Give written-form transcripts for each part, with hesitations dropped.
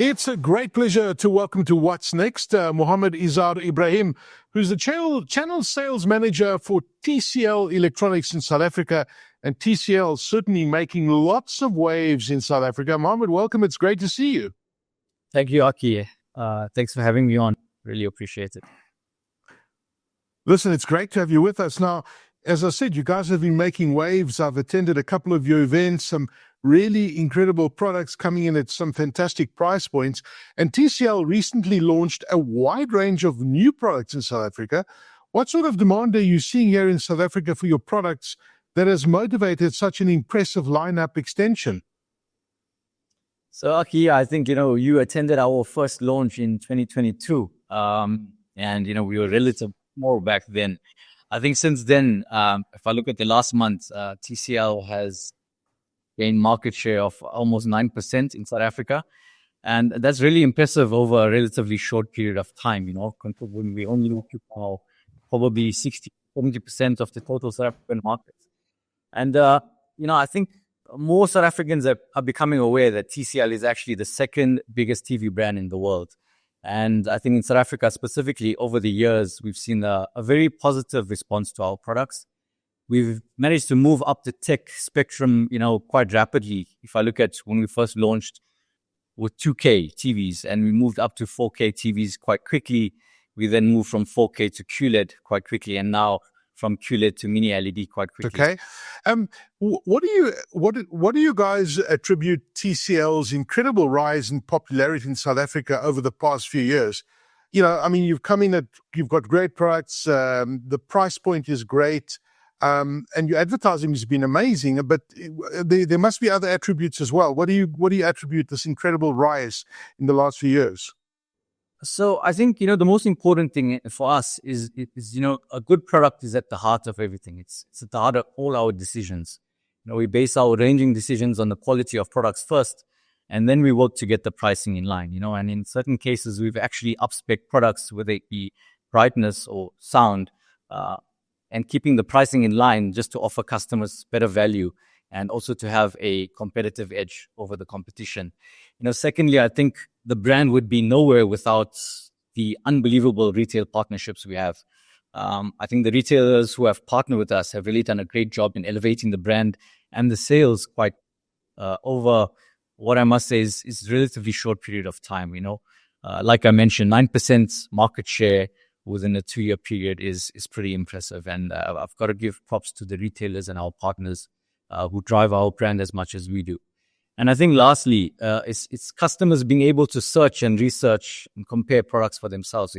It's a great pleasure to welcome to What's Next, Muhammed Izhaar Ebrahim, who's the channel sales manager for TCL Electronics in South Africa, and TCL certainly making lots of waves in South Africa. Muhammed, welcome. It's great to see you. Thank you, Aki. Thanks for having me on. Really appreciate it. Listen, it's great to have you with us. Now, as I said, you guys have been making waves. I've attended a couple of your events, some really incredible products coming in at some fantastic price points. And TCL recently launched a wide range of new products in South Africa. What sort of demand are you seeing here in South Africa for your products that has motivated such an impressive lineup extension? So, Aki, I think, you attended our first launch in 2022. And, we were relative more back then. I think since then, if I look at the last month, TCL has gained market share of almost 9% in South Africa. And that's really impressive over a relatively short period of time, when we only occupy probably 60-70% of the total South African market. And, I think more South Africans are becoming aware that TCL is actually the second biggest TV brand in the world. And I think in South Africa specifically, over the years, we've seen a very positive response to our products. We've managed to move up the tech spectrum, quite rapidly. If I look at when we first launched with 2K TVs and we moved up to 4K TVs quite quickly, we then moved from 4K to QLED quite quickly, and now from QLED to Mini LED quite quickly. Okay. What do you guys attribute TCL's incredible rise in popularity in South Africa over the past few years? You've come in you've got great products. The price point is great. And your advertising has been amazing, but there must be other attributes as well. What do you attribute this incredible rise in the last few years? So I think, the most important thing for us is a good product is at the heart of everything. It's at the heart of all our decisions. We base our ranging decisions on the quality of products first, and then we work to get the pricing in line, and in certain cases, we've actually up-spec products, whether it be brightness or sound, and keeping the pricing in line just to offer customers better value and also to have a competitive edge over the competition. Secondly, I think the brand would be nowhere without the unbelievable retail partnerships we have. I think the retailers who have partnered with us have really done a great job in elevating the brand and the sales quite over what I must say is relatively short period of time. Like I mentioned, 9% market share within a 2-year period is pretty impressive. And I've got to give props to the retailers and our partners who drive our brand as much as we do. And I think lastly, it's customers being able to search and research and compare products for themselves.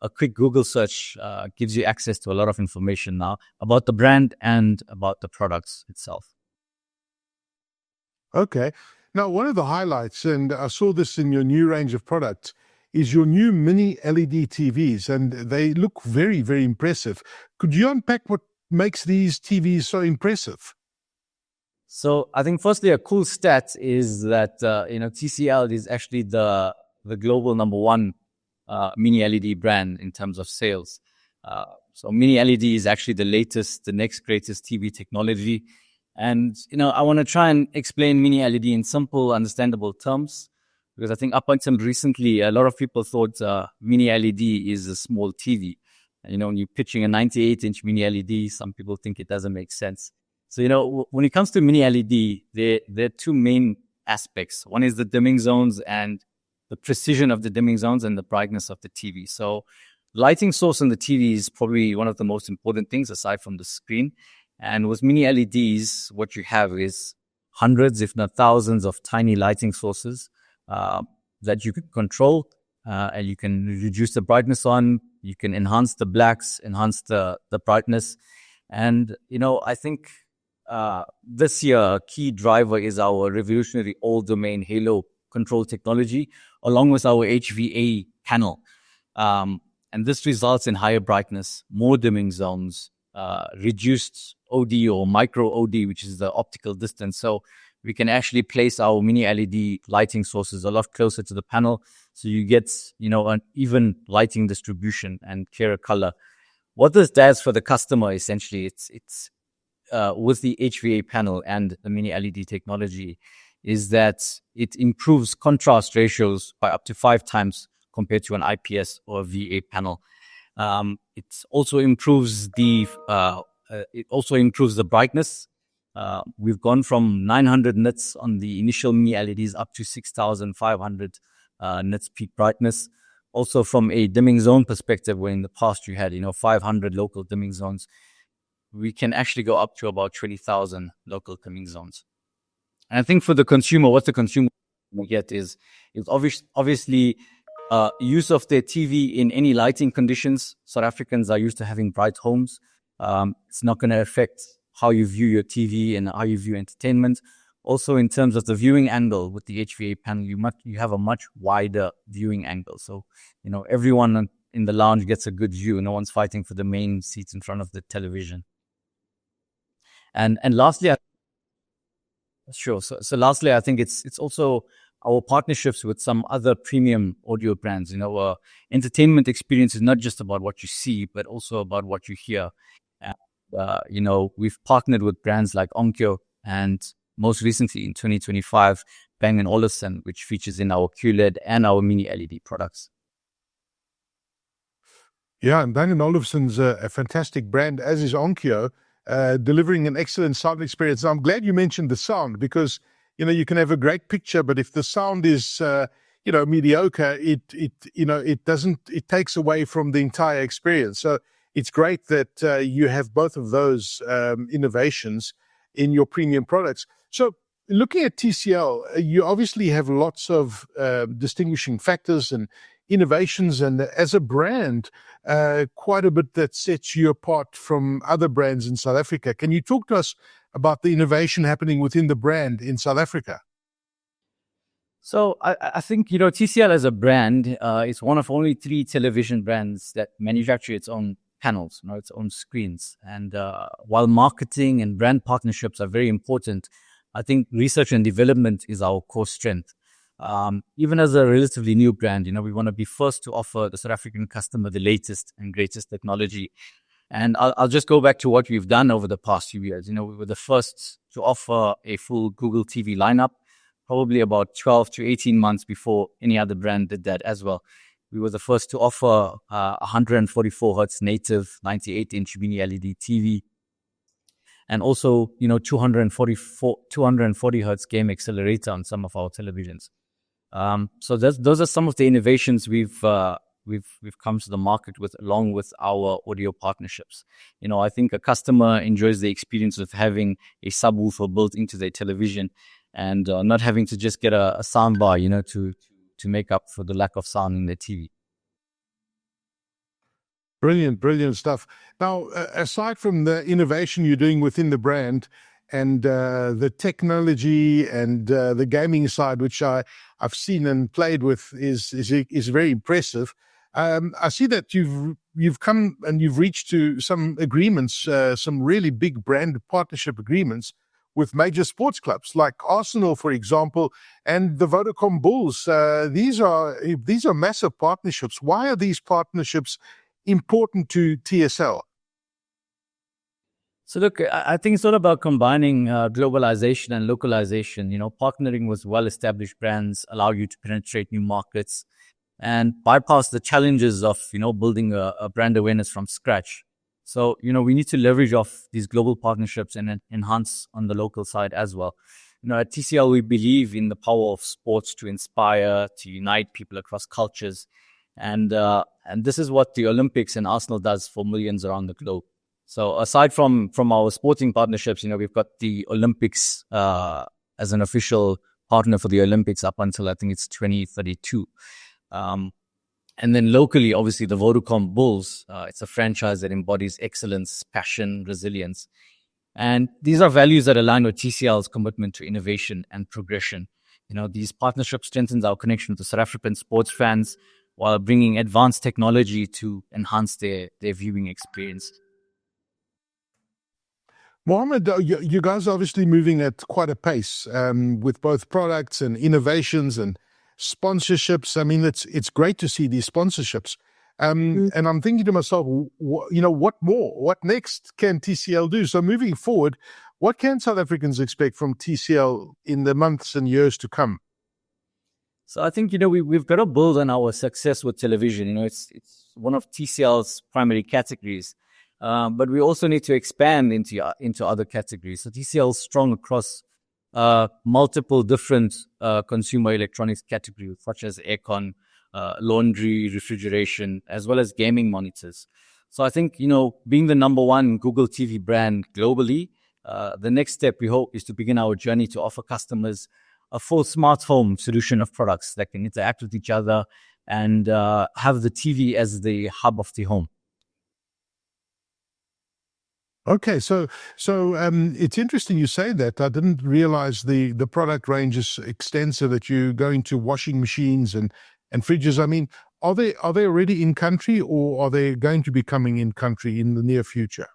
A quick Google search gives you access to a lot of information now about the brand and about the products itself. Okay. Now, one of the highlights, and I saw this in your new range of products, is your new Mini LED TVs, and they look very, very impressive. Could you unpack what makes these TVs so impressive? So I think firstly, a cool stat is that, TCL is actually the global number one Mini LED brand in terms of sales. So Mini LED is actually the next greatest TV technology. And, I want to try and explain Mini LED in simple, understandable terms, because I think up until recently, a lot of people thought Mini LED is a small TV. And, when you're pitching a 98-inch Mini LED, some people think it doesn't make sense. So, when it comes to Mini LED, there are two main aspects. One is the dimming zones and the precision of the dimming zones and the brightness of the TV. So lighting source on the TV is probably one of the most important things aside from the screen. And with Mini LEDs, what you have is hundreds, if not thousands, of tiny lighting sources that you can control. And you can reduce the brightness on, you can enhance the blacks, enhance the brightness. And, I think this year, a key driver is our revolutionary all-domain halo control technology, along with our HVA panel. And this results in higher brightness, more dimming zones, reduced OD or micro OD, which is the optical distance. So we can actually place our Mini LED lighting sources a lot closer to the panel. So you get, an even lighting distribution and clearer color. What this does for the customer, essentially, it's with the HVA panel and the Mini LED technology, is that it improves contrast ratios by up to 5 times compared to an IPS or a VA panel. It also improves the brightness. We've gone from 900 nits on the initial Mini LEDs up to 6,500 nits peak brightness. Also, from a dimming zone perspective, where in the past you had 500 local dimming zones, we can actually go up to about 20,000 local dimming zones. And I think for the consumer, what the consumer will get is obviously use of their TV in any lighting conditions. South Africans are used to having bright homes. It's not going to affect how you view your TV and how you view entertainment. Also, in terms of the viewing angle with the HVA panel, you have a much wider viewing angle. So, everyone in the lounge gets a good view. No one's fighting for the main seats in front of the television. And lastly, lastly, I think it's also our partnerships with some other premium audio brands. Entertainment experience is not just about what you see, but also about what you hear. We've partnered with brands like Onkyo and most recently in 2025, Bang & Olufsen, which features in our QLED and our Mini LED products. Yeah, and Bang & Olufsen's a fantastic brand, as is Onkyo, delivering an excellent sound experience. I'm glad you mentioned the sound because, you can have a great picture, but if the sound is, mediocre, it takes away from the entire experience. So it's great that you have both of those innovations in your premium products. So looking at TCL, you obviously have lots of distinguishing factors and innovations, and as a brand, quite a bit that sets you apart from other brands in South Africa. Can you talk to us about the innovation happening within the brand in South Africa? So I think, TCL as a brand is one of only 3 television brands that manufacture its own panels, its own screens. And while marketing and brand partnerships are very important, I think research and development is our core strength. Even as a relatively new brand, we want to be first to offer the South African customer the latest and greatest technology. And I'll just go back to what we've done over the past few years. We were the first to offer a full Google TV lineup, probably about 12 to 18 months before any other brand did that as well. We were the first to offer 144 hertz native 98-inch Mini LED TV, and also 240 hertz game accelerator on some of our televisions. So those are some of the innovations we've come to the market with, along with our audio partnerships. I think a customer enjoys the experience of having a subwoofer built into their television and not having to just get a sound bar, to make up for the lack of sound in their TV. Brilliant stuff. Now, aside from the innovation you're doing within the brand and the technology and the gaming side, which I've seen and played with, is very impressive. I see that you've come and you've reached to some agreements, some really big brand partnership agreements with major sports clubs like Arsenal, for example, and the Vodacom Bulls. These are massive partnerships. Why are these partnerships important to TSL? So look, I think it's all about combining globalization and localization. Partnering with well-established brands allow you to penetrate new markets and bypass the challenges of, building a brand awareness from scratch. So, we need to leverage off these global partnerships and enhance on the local side as well. At TCL, we believe in the power of sports to inspire, to unite people across cultures. And this is what the Olympics and Arsenal does for millions around the globe. So aside from our sporting partnerships, we've got the Olympics as an official partner for the Olympics up until I think it's 2032. And then locally, obviously, the Vodacom Bulls, it's a franchise that embodies excellence, passion, resilience. And these are values that align with TCL's commitment to innovation and progression. These partnerships strengthens our connection with the South African sports fans while bringing advanced technology to enhance their viewing experience. Mohammed, you guys are obviously moving at quite a pace with both products and innovations and sponsorships. I mean, it's great to see these sponsorships. And I'm thinking to myself, what more? What next can TCL do? So moving forward, What can South Africans expect from TCL in the months and years to come? So I think, we've got to build on our success with television. It's one of TCL's primary categories, but we also need to expand into other categories. So TCL is strong across multiple different consumer electronics categories, such as aircon, laundry, refrigeration, as well as gaming monitors. So I think, being the number one Google TV brand globally, the next step we hope is to begin our journey to offer customers a full smart home solution of products that can interact with each other and have the TV as the hub of the home. Okay, so it's interesting you say that. I didn't realize the product range is extensive, that you go into washing machines and fridges. I mean, are they already in country, or are they going to be coming in country in the near future?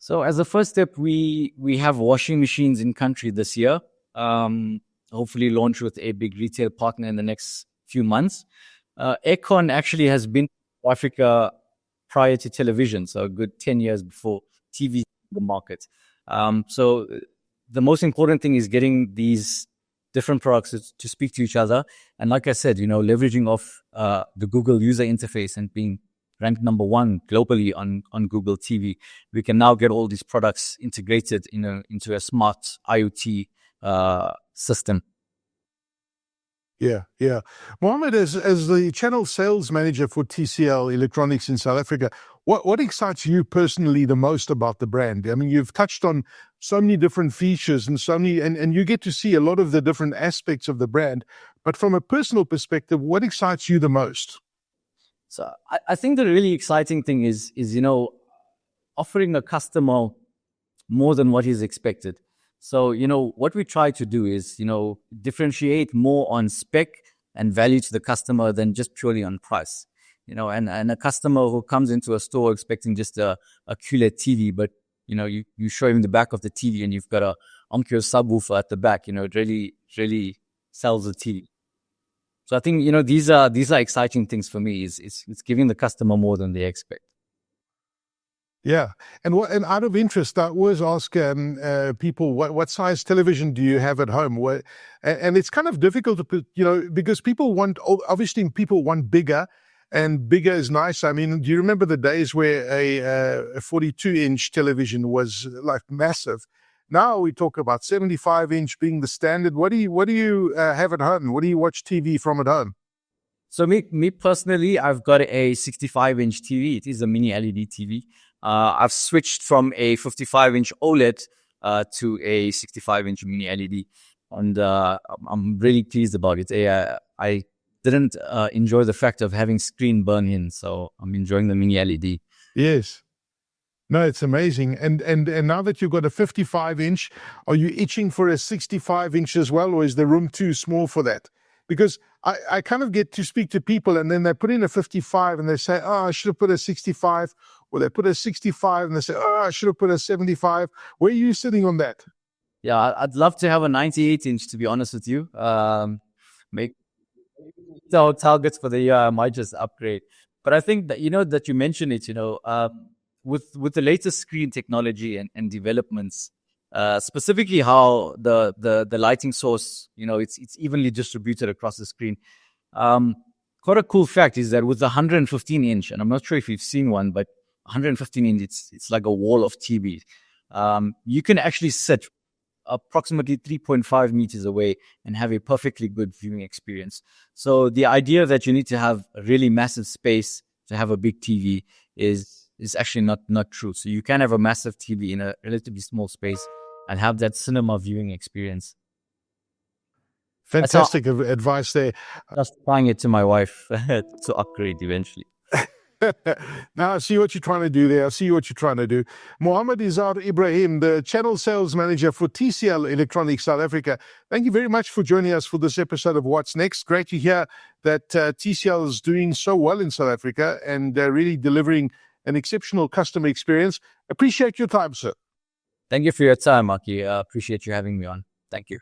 So as a first step, we have washing machines in country this year. Hopefully launch with a big retail partner in the next few months. Aircon actually has been in Africa prior to television, so a good 10 years before TV in the market. So the most important thing is getting these different products to speak to each other. And like I said, leveraging off the Google user interface and being ranked number one globally on Google TV, we can now get all these products integrated into a smart IoT system. Yeah. Muhammed, as the channel sales manager for TCL Electronics in South Africa, what excites you personally the most about the brand? I mean, you've touched on so many different features and so many, and you get to see a lot of the different aspects of the brand. But from a personal perspective, what excites you the most? So I think the really exciting thing is offering a customer more than what is expected. So, what we try to do is, differentiate more on spec and value to the customer than just purely on price. And a customer who comes into a store expecting just a QLED TV, but, you show him the back of the TV and you've got a Onkyo subwoofer at the back, it really sells the TV. So I think, these are exciting things for me. It's giving the customer more than they expect. Yeah, and out of interest, I always ask people, what size television do you have at home? And it's kind of difficult to put, because people want bigger, and bigger is nice. I mean, do you remember the days where a 42-inch television was like massive? Now we talk about 75-inch being the standard. What do you have at home? What do you watch TV from at home? So me personally, I've got a 65-inch TV. It is a Mini LED TV. I've switched from a 55-inch OLED to a 65-inch Mini LED, and I'm really pleased about it. I didn't enjoy the fact of having screen burn in, so I'm enjoying the Mini LED. Yes. No, it's amazing. And now that you've got a 55-inch, are you itching for a 65-inch as well, or is the room too small for that? Because I kind of get to speak to people, and then they put in a 55 and they say, oh, I should have put a 65. Or they put a 65 and they say, oh, I should have put a 75. Where are you sitting on that? Yeah, I'd love to have a 98-inch, to be honest with you. Make our targets for the year, I might just upgrade. But I think that, that you mentioned it, with the latest screen technology and developments, specifically how the lighting source, it's evenly distributed across the screen. Quite a cool fact is that with the 115-inch, and I'm not sure if you've seen one, but 115-inch, it's like a wall of TV. You can actually sit approximately 3.5 meters away and have a perfectly good viewing experience. So the idea that you need to have a really massive space to have a big TV is actually not true. So you can have a massive TV in a relatively small space and have that cinema viewing experience. Fantastic advice there. Just buying it to my wife to upgrade eventually. Now I see what you're trying to do there. I see what you're trying to do. Muhammed Izhaar Ebrahim, the channel sales manager for TCL Electronics South Africa. Thank you very much for joining us for this episode of What's Next. Great to hear that TCL is doing so well in South Africa and really delivering an exceptional customer experience. Appreciate your time, sir. Thank you for your time, Maki. Appreciate you having me on. Thank you.